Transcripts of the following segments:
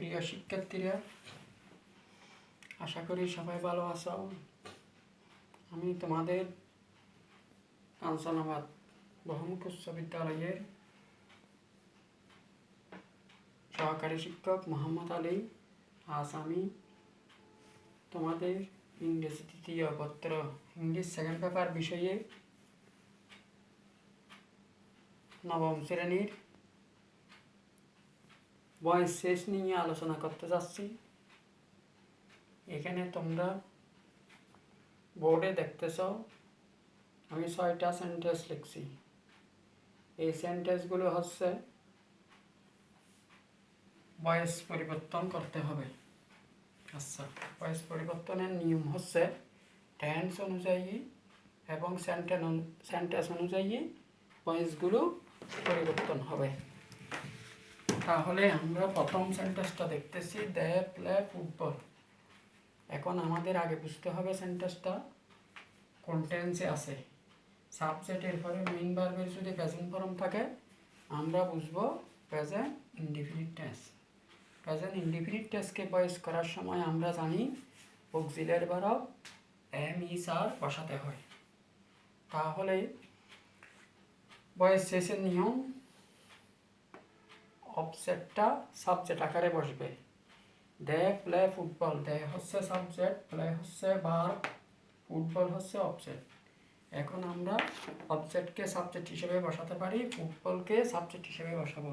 প্রিয় শিক্ষার্থীরা, আশা করি সবাই ভালো আছো। আমি তোমাদের কাঞ্চনাবাদ বহুমুখী উচ্চ বিদ্যালয়ের সহকারী শিক্ষক মোহাম্মদ আলী। আজ আমি তোমাদের ইংরেজি তৃতীয় পত্র ইংলিশ সেকেন্ড পেপার বিষয়ে নবম শ্রেণীর ভয়েস শেষ নিয়ে আলোচনা করতে যাচ্ছি। এখানে তোমরা বোর্ডে দেখতেছ আমি 6টা সেন্টেন্স লিখছি। এই সেন্টেন্সগুলো হচ্ছে ভয়েস পরিবর্তন করতে হবে। আচ্ছা, ভয়েস পরিবর্তনের নিয়ম হচ্ছে টেন্স অনুযায়ী এবং সেন্টেন্স অনুযায়ী ভয়েসগুলো পরিবর্তন হবে। তাহলে আমরা প্রথম সেন্টেন্সটা দেখতেছি, দে প্লে ফুটবল। এখন আমাদের আগে বুঝতে হবে সেন্টেন্সটা কোন টেন্সে আছে। সাবজেক্টের পরে মেইন ভার্বের যদি প্রেজেন্ট ফর্ম থাকে আমরা বুঝবো present indefinite tense. Present indefinite টেন্সকে ভয়েস করার সময় আমরা জানি auxiliary verb am is are বসাতে হয়। তাহলে ভয়েস শেষের নিয়ম, অবজেক্টটা সাবজেক্ট আকারে বসবে। দে প্লে ফুটবল, দে হচ্ছে সাবজেক্ট, প্লে হচ্ছে ভার্ব, ফুটবল হচ্ছে অবজেক্ট। এখন আমরা অবজেক্টকে সাবজেক্ট হিসেবে বসাতে পারি, ফুটবলকে সাবজেক্ট হিসেবে বসাবো।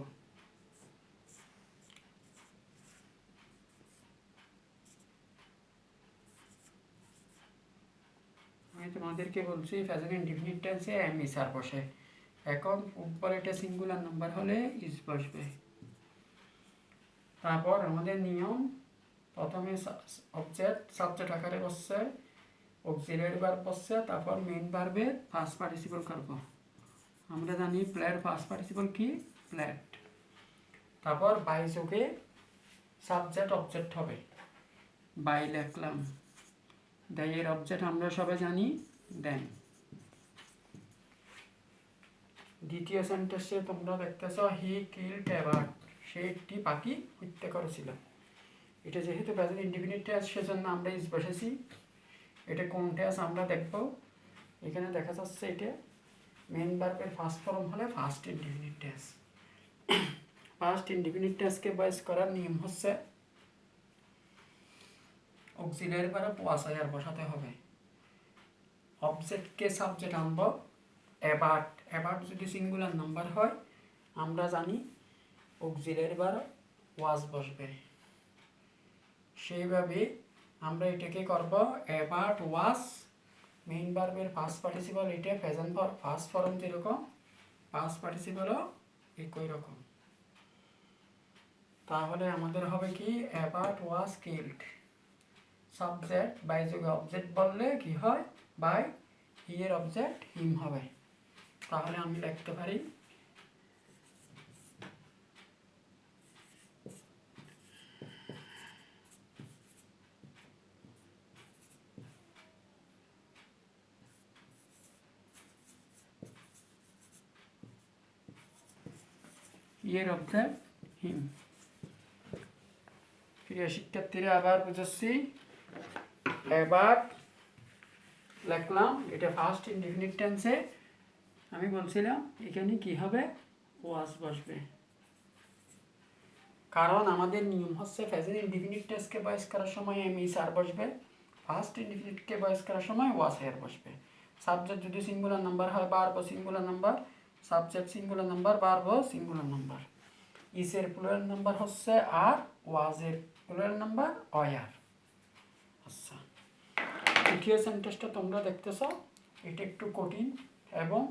আমি তোমাদেরকে বলছি প্রেজেন্ট ইনডিফিনিট টেন্সে এম ইজ আর বসে। এখন ফুটবল এটা সিঙ্গুলার নাম্বার হলে ইজ বসবে। তারপর আমাদের নিয়ম, প্রথমে অবজেক্ট সাবজেক্ট আকারে বসছে, অক্সিলিয়ারি ভার্ব বসছে, তারপর মেইন ভার্বে ফার্স্ট পার্টিসিপল করব। আমরা জানি প্লের ফার্স্ট পার্টিসিপল কি, প্লেড। তারপর বাই যোগে সাবজেক্ট অবজেক্ট হবে, বাই লিখলাম। এর অবজেক্ট আমরা সবাই জানি দেন। দ্বিতীয় সেন্টেন্সে তোমরা দেখতেছ হি কিলড এ বার্ড, সে একটি পাখি হত্যা করেছিল। এটা যেহেতু প্রেজেন্ট ইনডিফিনিট টেন্স সেজন্য আমরা ইজ বসেছি। এটা কোন টেন্স আমরা দেখব। এখানে দেখা যাচ্ছে এটা মেইন ভার্বের ফার্স্ট ফর্ম হলে first indefinite tense. First indefinite টেন্সকে ভয়েস করার নিয়ম হচ্ছে অক্সিলিয়ারি ভার্ব ওয়াজ আর বসাতে হবে। অবজেক্টকে সাবজেক্ট আনব, অ্যাবার্ট। অ্যাবার্ট যদি সিঙ্গুলার নাম্বার হয় আমরা জানি অক্সিলিয়ারি ভার্ব ওয়াজ বসবে। সেইভাবে আমরা এটাকে করব অ্যাবার্ট ওয়াজ, মেইন ভার্বের ফার্স্ট পার্টিসিপল এটা প্রেজেন্ট ফার্স্ট ফর্ম যেরকম পাস্ট পার্টিসিপলও একই রকম। তাহলে আমাদের হবে কি avert was killed, subject by যোগে অবজেক্ট বললে কি হয় বাই, হি এর অবজেক্ট হিম হবে। তাহলে আমি লিখতে পারি এর অবজেক্ট হিম। প্রিয় শিক্ষার্থীরা আবার বুঝাচ্ছি, এবার লিখলাম এটা ফার্স্ট ইনডিফিনিট টেন্সে। আমি বলছিলাম এখানে কি হবে ওয়াজ বসবে, কারণ আমাদের নিয়ম হচ্ছে প্রেজেন্ট ইনডিফিনিট টেন্সকে ভয়েস করার সময় এম ইজ আর বসবে, ফার্স্ট ইনডিফিনিটকে ভয়েস করার সময় ওয়াজ আর বসবে। সাবজেক্ট যদি সিঙ্গুলার নাম্বার হয় verb singular number, subject singular number, verb singular number. ইসের প্লুরাল নাম্বার হচ্ছে আর, ওয়াজের প্লুরাল নাম্বার অয়ার। আচ্ছা, তৃতীয় সেন্টেন্সটা তোমরা দেখতেছ এটা একটু কঠিন এবং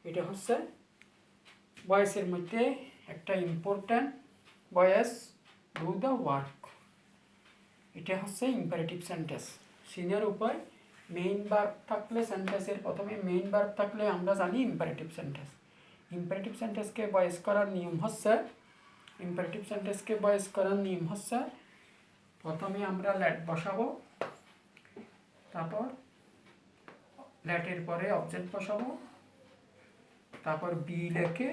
এটা হচ্ছে ভয়েসের মধ্যে একটা important voice, do the work. এটা হচ্ছে ইম্পারেটিভ সেন্টেন্স। সিনিয়র উপায় মেইন ভার্ব থাকলে সেন্টেন্সের প্রথমে মেইন ভার্ব থাকলে আমরা জানি ইম্পারেটিভ সেন্টেন্স। ইম্পারেটিভ সেন্টেন্সকে ভয়েস করার নিয়ম হচ্ছে, ইম্পারেটিভ সেন্টেন্সকে ভয়েস করার নিয়ম হচ্ছে প্রথমে আমরা লেট বসাবো, তারপর লেটের পরে অবজেক্ট বসাবো, তারপর বি লেখে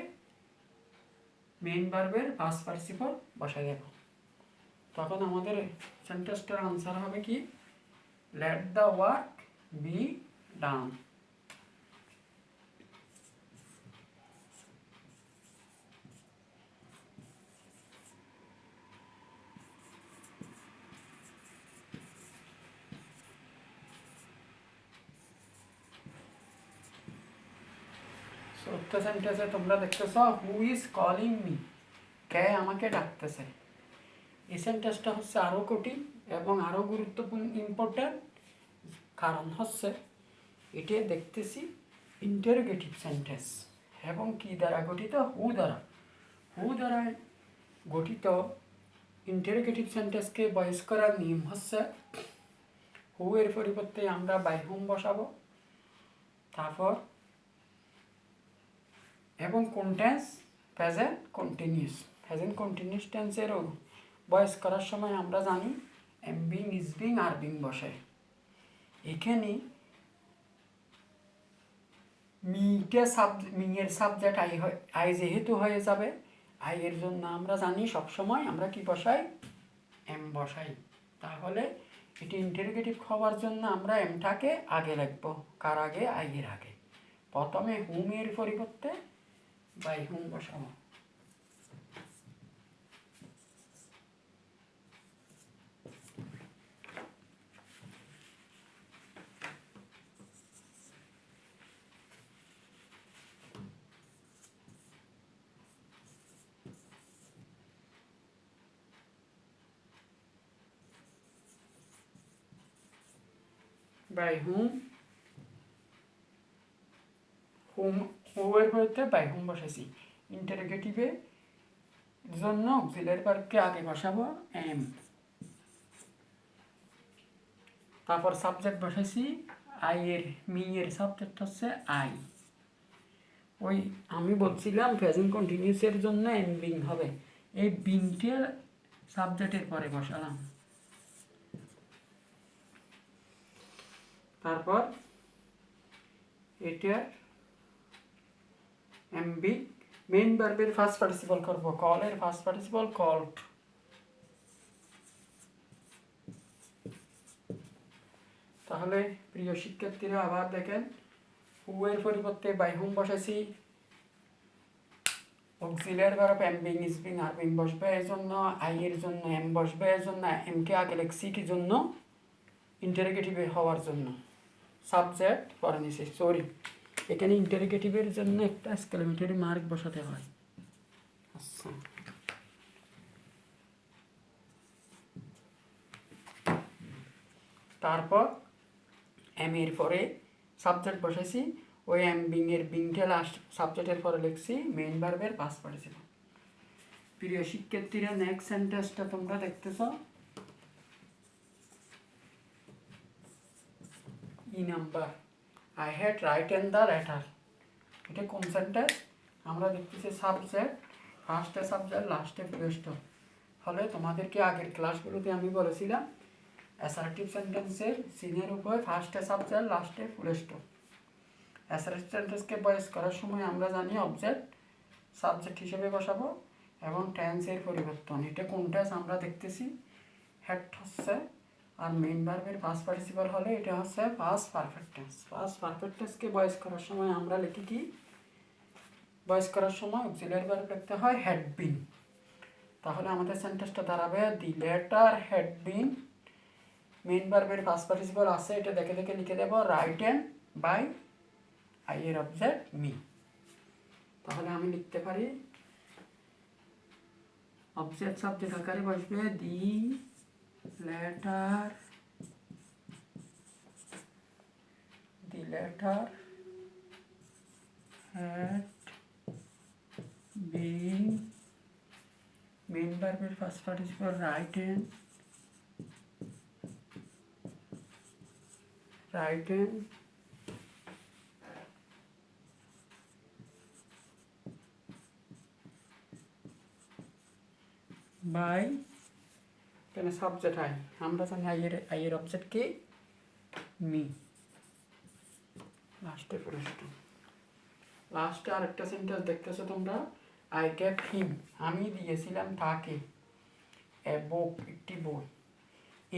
মেইন ভার্বের ফার্স্ট পার্টিসিপল বসাই দেব। তখন আমাদের সেন্টেন্সটার আনসার হবে কি, let the work be done. চতুর্থ সেন্টেন্সে তোমরা দেখতেছ হু ইজ কলিং মি, কে আমাকে ডাকতেছে। এই সেন্টেন্সটা হচ্ছে আরও কঠিন এবং আরও গুরুত্বপূর্ণ ইম্পর্ট্যান্ট, কারণ হচ্ছে এটা দেখতেছি ইন্টারোগেটিভ সেন্টেন্স এবং কি দ্বারা গঠিত, হু দ্বারা। হু দ্বারা গঠিত ইন্টারোগেটিভ সেন্টেন্সকে ভয়েস করার নিয়ম হচ্ছে হু এর পরিবর্তে আমরা বাই হুম বসাবো, তারপর এবং কোন tense, present continuous. Present continuous টেন্সেরও ভয়েস করার সময় আমরা জানি am being, is being, are being বসে। এখানে মিয়ের সাবজেক্ট আই যেহেতু হয়ে যাবে, আই এর জন্য আমরা জানি সবসময় আমরা কি বসাই, এম বসাই। তাহলে এটি ইন্টারোগেটিভ হওয়ার জন্য আমরা এমটাকে আগে লিখবো, কার আগে, আই এর আগে। প্রথমে হুম এর পরিবর্তে বাই হুম বসাবো। বাই হুম, হুম এর পরিবর্তে বাই হুম বসাইছি। ইন্টারোগেটিভের জন্য অক্সিলারি ভার্বকে আগে বসাবো এম, তারপর সাবজেক্ট বসাইছি আই এর, মি এর সাবজেক্ট হচ্ছে আই। ওই আমি বলছিলাম প্রেজেন্ট কন্টিনিউয়াসের জন্য এম বিং হবে, এই বিংটা সাবজেক্টের পরে বসালাম। তারপর এটা এম বি মেইন ভার্বের ফার্স্ট পার্টিসিপল করব, কলের ফার্স্ট পার্টিসিপল কল্ড। তাহলে প্রিয় শিক্ষার্থীরা আবার দেখেন, হু এর পরিবর্তে বাই হুম বসাইছি, auxiliary verb M being, is being, are being বসবে, এই জন্য আই এর জন্য এম বসবে, এই জন্য এমকে আগে লিখছি কি জন্য, ইন্টারোগেটিভ হওয়ার জন্য। সাবজেক্ট পরে নিছি, সরি এখানে ইন্টারোগেটিভের জন্য একটা এক্সক্লেমেটরি মার্ক বসাতে হয়। আচ্ছা, তারপর এম এর পরে সাবজেক্ট বসাইছি, ওই এম বিং এর বিংটা লাস্ট সাবজেক্টের পরে লিখছি মেইন ভার্বের পাস্ট পার্টিসিপল। প্রিয় শিক্ষার্থীরা নেক্সট সেন্টেন্সটা তোমরা দেখতেছ, E number, I had written the letter. এটা কোন সেন্টেন্স, আমরা দেখতেছি সাবজেক্ট, ফার্স্টে সাবজেক্ট, লাস্টে ফুল স্টপ। ফলে তোমাদেরকে আগের ক্লাসগুলোতে আমি বলেছিলাম অ্যাসার্টিভ সেন্টেন্সের সিনের উপর ফার্স্টে সাবজেক্ট, লাস্টে ফুল স্টপ। অ্যাসার্টিভ সেন্টেন্সকে ভয়েস করার সময় আমরা জানি অবজেক্ট সাবজেক্ট হিসেবে বসাবো এবং টেন্সের পরিবর্তন। এটা কোন টেন্স আমরা দেখতেছি, হ্যাড হচ্ছে, আর মেইন ভার্বের পাস্ট পার্টিসিপল হলে এটা হচ্ছে past perfect tense. Past perfect টেন্সকে ভয়েস করার সময় আমরা লিখি কি, ভয়েস করার সময় অক্সিলিয়ারি ভার্ব লিখতে হয় হ্যাড বিন। তাহলে আমাদের সেন্টেন্সটা দাঁড়াবে the letter had been, main ভার্বের পাস্ট পার্টিসিপল আছে, এটা দেখে দেখে লিখে দেব রাইটেন বাই আই এর অবজেক্ট মি। তাহলে আমি লিখতে পারি অবজেক্ট সাবজেক্ট আকারে বসবে the letter had been, main ভার্বের ফার্স্ট পার্টিসিপল রাইটেন বাই, এখানে সাবজেক্ট আই, আমরা জানি আই এর অবজেক্ট কি, মি, লাস্টে প্রশ্ন। লাস্টে আরেকটা সেন্টেন্স দেখতেছো তোমরা, আই গেভ হিম, আমি দিয়েছিলাম তাকে, এ বুক একটি বই।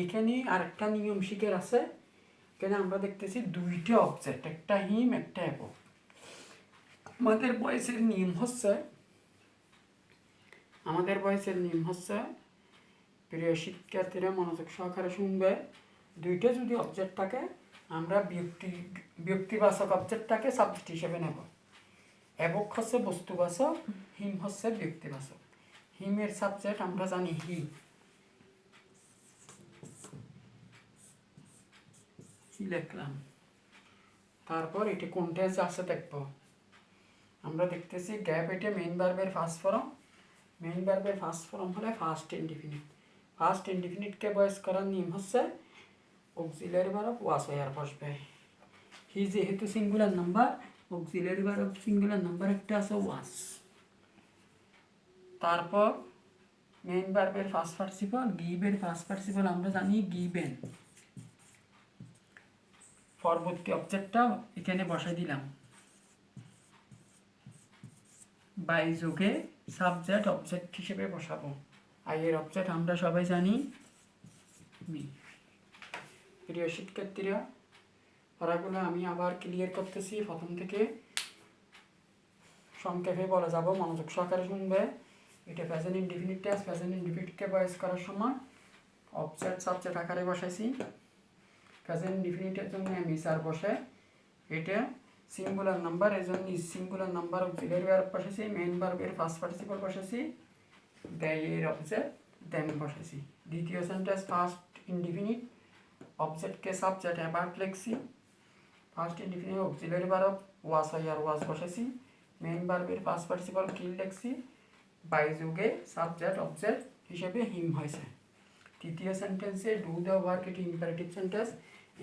এখানে আরেকটা নিয়ম শিখের আছে, এখানে আমরা দেখতেছি দুইটা অবজেক্ট, একটা হিম একটা অ্যাবক। আমাদের বয়সের নিয়ম হচ্ছে প্রিয় শিক্ষার্থীরা মনোযোগ সহকারে শুনবে, দুইটা যদি অবজেক্ট থাকে আমরা ব্যক্তিবাচক অবজেক্টটাকে সাবজেক্ট হিসেবে নেব। অ্যাবক হচ্ছে বস্তুবাচক, হিম হচ্ছে ব্যক্তিবাচক। হিমের সাবজেক্ট আমরা জানি হি লিখলাম। তারপর এটি কোন টেন্স আছে দেখব। আমরা দেখতেছি গ্যাপ, এটা মেইন ভার্বের ফার্স্ট ফর্ম। মেইন ভার্বের ফার্স্ট ফর্ম হলে ফার্স্ট ইনডিফিনিট। ফার্স্ট ইনডিফিনিটকে বয়স করার নিয়ম হচ্ছে অক্সিলারি ভার্ব ওয়াজ হয়ার বসবে। হি যেহেতু singular number, auxiliary verb singular number একটা আছে ওয়াজ। তারপর মেইন ভার্বের ফার্স্ট পার্টিসিপল, গিভের ফার্স্ট পার্টিসিপল আমরা জানি গিভেন। পরবর্তী অবজেক্টটা এখানে বসাই দিলাম। বাই যোগে সাবজেক্ট অবজেক্ট হিসেবে বসাবো। আইয়ের অবজেক্ট আমরা সবাই জানি মি। প্রিয় শিক্ষার্থীরা, পড়াগুলো আমি আবার ক্লিয়ার করতেছি, প্রথম থেকে সংক্ষেপে বলে যাব, মনোযোগ সহকারে শুনবে। এটা প্রেজেন্ট ইনডিফিনিট টেন্স। প্রেজেন্ট ইনডিফিনিটকে বয়স করার সময় অবজেক্ট সাবজেক্ট আকারে বসাইছি। প্রেজেন্ট ইনডিফিনিটের জন্য আমি স্যার বসে, এটা সিঙ্গুলার নাম্বার, এই জন্য সিঙ্গুলার নাম্বার অক্সিলারি ভার্ব বসেছি। মেইন ভার্বের ফার্স্ট পার্টিসিপল বসেছি, এর অবজেক্ট দেন বসেছি। দ্বিতীয় সেন্টেন্স ফার্স্ট ইনডিফিনিট, অবজেক্টকে সাবজেক্ট অ্যাবাউট লিখছি। First indefinite auxiliary verb was were was বসেছি। মেইন ভার্বের ফার্স্ট পার্টিসিপল কিল লিখছি। বাই যুগে সাবজেক্ট অবজেক্ট হিসেবে হিম হয়েছে। তৃতীয় সেন্টেন্সে ডু দ্য ওয়ার্ক, এটি ইম্পারেটিভ সেন্টেন্স।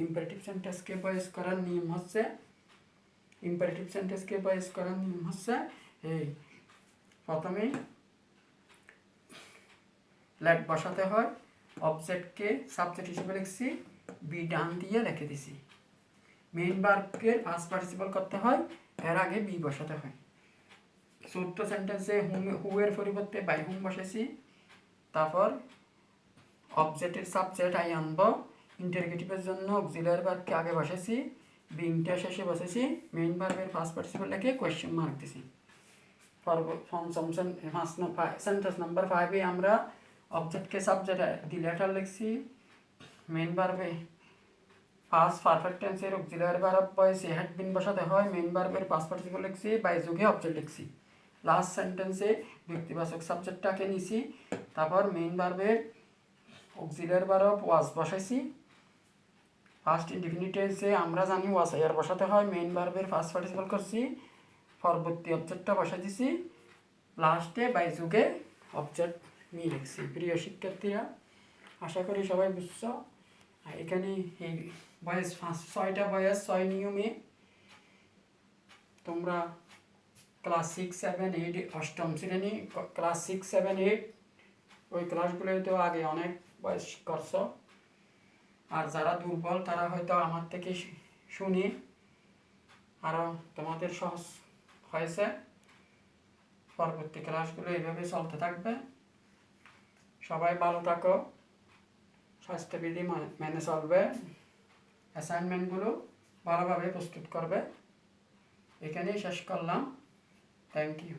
ইম্পারেটিভ সেন্টেন্সকে বয়স করার নিয়ম হচ্ছে এই প্রথমে লেট বসাতে হয়, অবজেক্টকে সাবজেক্ট হিসেবে লিখছি, বি ডান দিয়ে লিখে দিছি। মেইন ভার্বকে ফার্স্ট পার্টিসিপল করতে হয়, এর আগে বি বসাতে হয়। চতুর্থ সেন্টেন্সে হু এর পরিবর্তে বাই হুম বসেছি। তারপর অবজেক্টের সাবজেক্ট আই আনবো। ইন্টারগেটিভের জন্য অক্সিলারি ভার্বকে আগে বসেছি, বিংটা শেষে বসেছি। মেইন ভার্বের ফার্স্ট পার্টিসিপল লিখে কোয়েশ্চেন মার্ক দিছি। সেন্টেন্স নাম্বার 5-এ আমরা অবজেক্টকে সাবজেক্ট দি লেটার লিখছি। মেইন ভার্বে ফার্স্ট পারফেক্ট টেন্সের অক্সিলারি ভার্ব বয়সে হ্যাড বিন বসাতে হয়। মেইন ভার্বের ফার্স্ট পার্টিসিপল লিখছি, বাই যুগে অবজেক্ট লিখছি। লাস্ট সেন্টেন্সে ব্যক্তিবাচক সাবজেক্টটাকে নিছি। তারপর মেইন ভার্বের অক্সিলারি ভার্ব ওয়াজ বসাইছি। ফার্স্ট ইনডিফিনিট টেন্সে আমরা জানি ওয়াজ হয়ার বসাতে হয়। মেইন ভার্বের ফার্স্ট পার্টিসিপল করছি, পরবর্তী অবজেক্টটা বসাই দিছি। লাস্টে বাই যুগে অবজেক্ট নিয়ে লিখছি। প্রিয় শিক্ষার্থীরা, আশা করি সবাই বুঝছো। এখানে এই বয়স 6টা বয়স 6 নিয়মে তোমরা ক্লাস 6, 7, 8 অষ্টম শ্রেণী, ক্লাস 6, 7, 8 ওই ক্লাসগুলোই তো আগে অনেক বয়স করছো। আর যারা দুর্বল তারা হয়তো আমার থেকে শুনি আরও তোমাদের সহজ হয়েছে। পরবর্তী ক্লাসগুলো এইভাবে চলতে থাকবে। সবাই ভালো থাকো, স্বাস্থ্যবিধি মেনে চলবে, অ্যাসাইনমেন্টগুলো ভালোভাবে প্রস্তুত করবে। এখানেই শেষ করলাম। Thank you.